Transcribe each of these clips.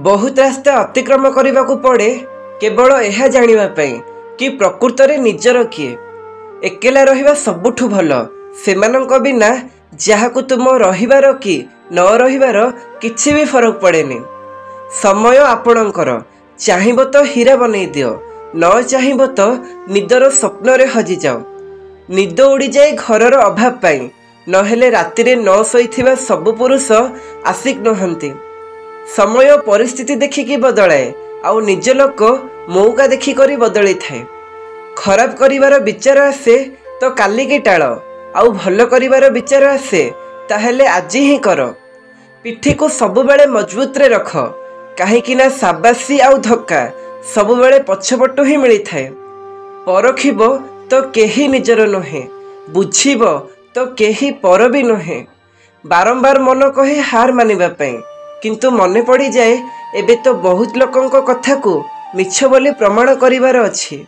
बहुत रास्ता अतिक्रम करने को पड़े केवल यह जानापी कि प्रकृत में निजर किए। एकेला रहिबा सबुठु भल। सेमानंक बिना जहाकु तुम रहिबार कि न रहिबार किछि भी फरक पड़ेनी। समय आपणकर चाहिब तो हीरा बनई दियो, न चाहिब तो निदर स्वप्न रे हजि जाओ। निद उड़ी जाए घरर अभाव पाई, नहेले रातिरे न शोइथिबा सब पुरुष आशिक नहंती। समय परिस्थिति देखिकी बदलाए, आउ निज लोक मौका देखिकरी बदली थाए। खराब करिवार विचार आसे तो काली की टाळ, आउ भल करिवार विचार आसे ताहेले आज ही कर। पिठी को सबुबेले मजबूत रे रख, काहेकि ना साबासी आउ धक्का सबुबेले पछपटु ही मिली थाए। परखिब तो केही निजर नुहे, बुझिब तो केही पर भी नुहे। बारंबार मन कहे हार मानिबा पई, किंतु मने पड़ी जाए एबे तो बहुत लोकंक कथा को मिछ बोली प्रमाण करिवार अछि।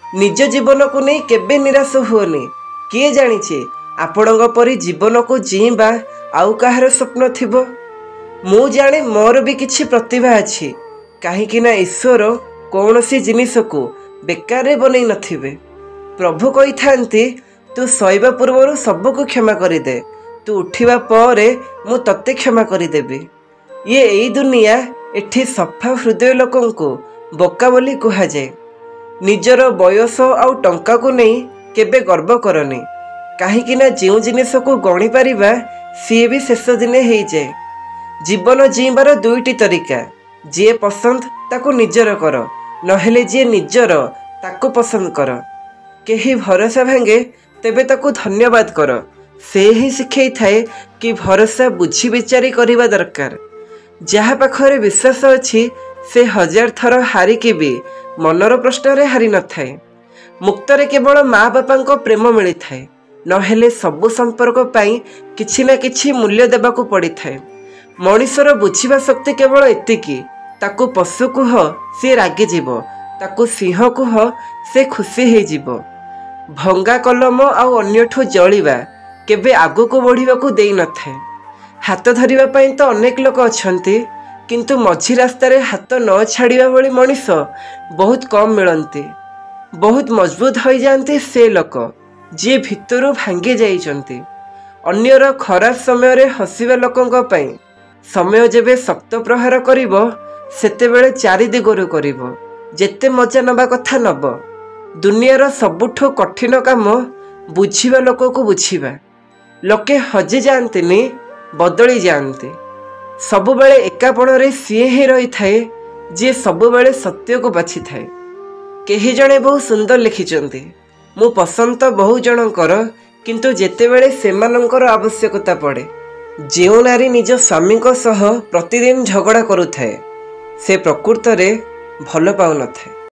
निज जीवन को नहीं केबे निराश हुओनी। किए जानिछि आपणक परी जीवन को जीवा आउ काहार स्वप्न थिबो। मु जाने मोर भी किछि प्रतिभा अछि, काहेकि ना ईश्वर कौनसी जिनिस को बेकार रे बनई नथिबे। प्रभु कही थांती, तू सैबा पूर्व सबको क्षमा करिदे, तू उठिबा परे मु तत्ते क्षमा करिदेबी। ये एई दुनिया एठी सफा हृदय लोकन को बोका बोली कहा जाए। निजर बयस आउ टंका को नहीं केबे गर्व करनी, काहेकि ना जो जिनिस को गणी पारिबा सी भी शेष दिने हो जाए। जीवन जीवार दुईटी तरीका, जे पसंद ताको निजर कर, नहेले जे निजर ताको पसंद कर। केही भरोसा भांगे तेबे ताको धन्यवाद कर। से ही शिखई थाए कि भरोसा बुझी विचारी करिबा दरकार। जहाँ पाखरे विश्वास अच्छी से हजार थर हारिकी भी मनर प्रश्न रे हारी न थाए। मुक्तरे केवल माँ बापा को प्रेम मिली थाए, नहेले सबु संपर्क पाई किछि ना किछि मूल्य देबाकू पड़ी थाए। मनीषर बुझिबा शक्ति केवल एतिकी, ताकू पशु कुह सी रागी जीव, ताकू सिंह कुह से खुशी हे जीव। भंगा कलम आउ अन्यठू जलिबा केबे आगु को बढ़िबा को देई न थाए। हाथ धरिबा पई तो अनेक लोक अछंती, किंतु मझी रास्ता रे हाथ न छाड़िबा भली मनीष बहुत कम मिलंती। बहुत मजबूत हो जाती से लोक जे भितरु भांगी जाइचंती। अन्यर खराब समय रे हसिबा लोकंक पई समय जेबे शक्त प्रहार करिवो सेतेबेले चारि दिगरु करिवो। जेते मजा नबा कथा नब। दुनियार सबुठो कठिन काम बुझिबा लोक को बुझिबा। लोके हजि जांतिनी, बदली जाती। सबुबेले एकापण रे सीए ही रही थाए जे सबुबेले सत्य को बाछि थाए। केही जणे बहु सुंदर लिखिचंती, मु पसंद तो बहु जनकर, किंतु जेतेबेले सेमानंकर आवश्यकता पड़े, जेउ नारी निज स्वामी को सह प्रतिदिन झगड़ा करुथाए से प्रकृत रे भल पाउ न थाए।